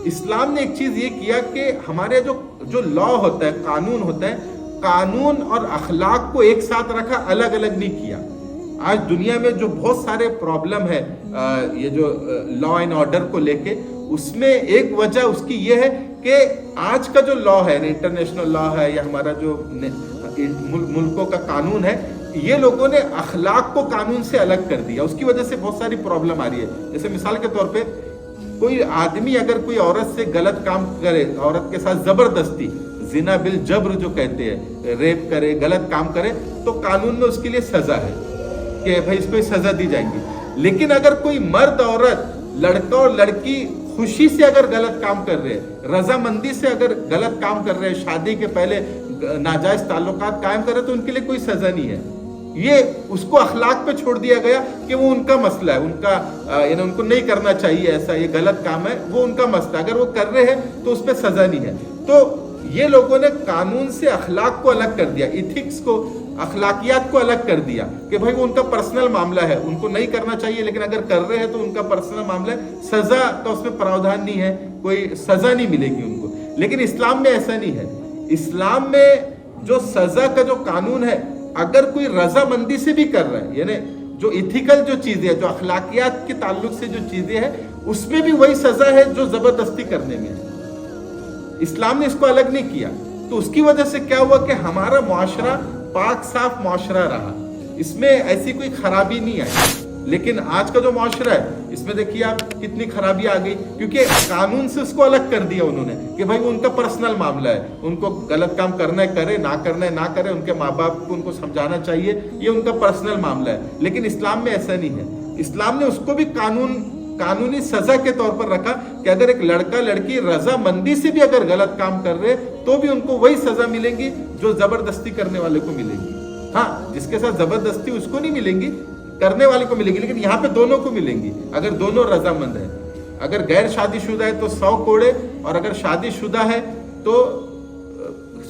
اسلام نے ایک چیز یہ کیا کہ ہمارے جو لا ہوتا ہے، قانون ہوتا ہے، قانون اور اخلاق کو ایک ساتھ رکھا، الگ الگ نہیں کیا۔ آج دنیا میں جو بہت سارے پرابلم ہے یہ جو لا اینڈ آرڈر کو لے کے، اس میں ایک وجہ اس کی یہ ہے کہ آج کا جو لا ہے، انٹرنیشنل لا ہے یا ہمارا جو ملکوں کا قانون ہے، یہ لوگوں نے اخلاق کو قانون سے الگ کر دیا۔ اس کی وجہ سے بہت ساری پرابلم آ رہی ہے۔ جیسے مثال کے طور پہ کوئی آدمی اگر کوئی عورت سے غلط کام کرے، عورت کے ساتھ زبردستی، زنا بالجبر جو کہتے ہیں، ریپ کرے، غلط کام کرے، تو قانون میں اس کے لیے سزا ہے کہ بھائی اس کو سزا دی جائیں گی۔ لیکن اگر کوئی مرد عورت، لڑکا اور لڑکی خوشی سے اگر غلط کام کر رہے ہیں، رضامندی سے اگر غلط کام کر رہے ہیں، شادی کے پہلے ناجائز تعلقات قائم کر رہے ہیں، تو ان کے لیے کوئی سزا نہیں ہے۔ یہ اس کو اخلاق پہ چھوڑ دیا گیا کہ وہ ان کا مسئلہ ہے، ان کا یعنی ان کو نہیں کرنا چاہیے ایسا، یہ غلط کام ہے، وہ ان کا مسئلہ، اگر وہ کر رہے ہیں تو اس پہ سزا نہیں ہے۔ تو یہ لوگوں نے قانون سے اخلاق کو الگ کر دیا، ایتھکس کو، اخلاقیات کو الگ کر دیا کہ بھائی وہ ان کا پرسنل معاملہ ہے، ان کو نہیں کرنا چاہیے، لیکن اگر کر رہے ہیں تو ان کا پرسنل معاملہ ہے، سزا کا اس میں پراودھان نہیں ہے، کوئی سزا نہیں ملے گی ان کو۔ لیکن اسلام میں ایسا نہیں ہے۔ اسلام میں جو سزا کا جو قانون ہے، اگر کوئی رضامندی سے بھی کر رہا ہے، یعنی جو ایتھیکل جو چیزیں ہیں، جو اخلاقیات کے تعلق سے جو چیزیں ہیں، اس میں بھی وہی سزا ہے جو زبردستی کرنے میں ہے۔ اسلام نے اس کو الگ نہیں کیا۔ تو اس کی وجہ سے کیا ہوا کہ ہمارا معاشرہ پاک صاف معاشرہ رہا، اس میں ایسی کوئی خرابی نہیں آئی۔ لیکن آج کا جو معاشرہ ہے، اس میں دیکھیے آپ کتنی خرابی آ گئی، کیونکہ قانون سے اس کو الگ کر دیا انہوں نے کہ بھائی وہ ان کا پرسنل معاملہ ہے، ان کو غلط کام کرنا ہے کرے، نہ کرنا ہے نہ کرے، ان کے ماں باپ کو ان کو سمجھانا چاہیے، یہ ان کا پرسنل معاملہ ہے۔ لیکن اسلام میں ایسا نہیں ہے۔ اسلام نے اس کو بھی قانونی سزا کے طور پر رکھا کہ اگر ایک لڑکا لڑکی رضامندی سے بھی اگر غلط کام کر رہے تو بھی ان کو وہی سزا ملے گی جو زبردستی کرنے والے کو ملے گی۔ ہاں، جس کے ساتھ زبردستی اس کو نہیں ملیں گی، کرنے والے کو ملے گی، لیکن یہاں پہ دونوں کو ملیں گی اگر دونوں رضامند ہیں۔ اگر غیر شادی شدہ ہے تو 100 کوڑے، اور اگر شادی شدہ ہے تو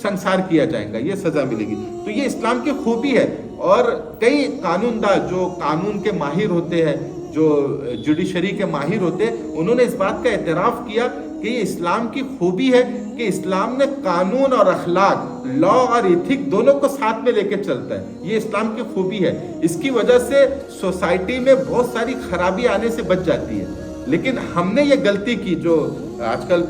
سنسار کیا جائے گا، یہ سزا ملے گی۔ تو یہ اسلام کی خوبی ہے۔ اور کئی قانون داں جو قانون کے ماہر ہوتے ہیں، جو جوڈیشری کے ماہر ہوتے ہیں، انہوں نے اس بات کا اعتراف کیا کہ یہ اسلام کی خوبی ہے کہ اسلام نے قانون اور اخلاق، لا اور ایتھک دونوں کو ساتھ میں لے کے چلتا ہے۔ یہ اسلام کی خوبی ہے۔ اس کی وجہ سے سوسائٹی میں بہت ساری خرابی آنے سے بچ جاتی ہے۔ لیکن ہم نے یہ غلطی کی، جو آج کل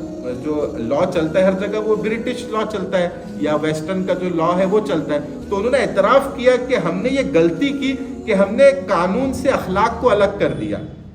جو لا چلتا ہے ہر جگہ وہ برٹش لا چلتا ہے یا ویسٹرن کا جو لا ہے وہ چلتا ہے، تو انہوں نے اعتراف کیا کہ ہم نے یہ غلطی کی کہ ہم نے قانون سے اخلاق کو الگ کر دیا۔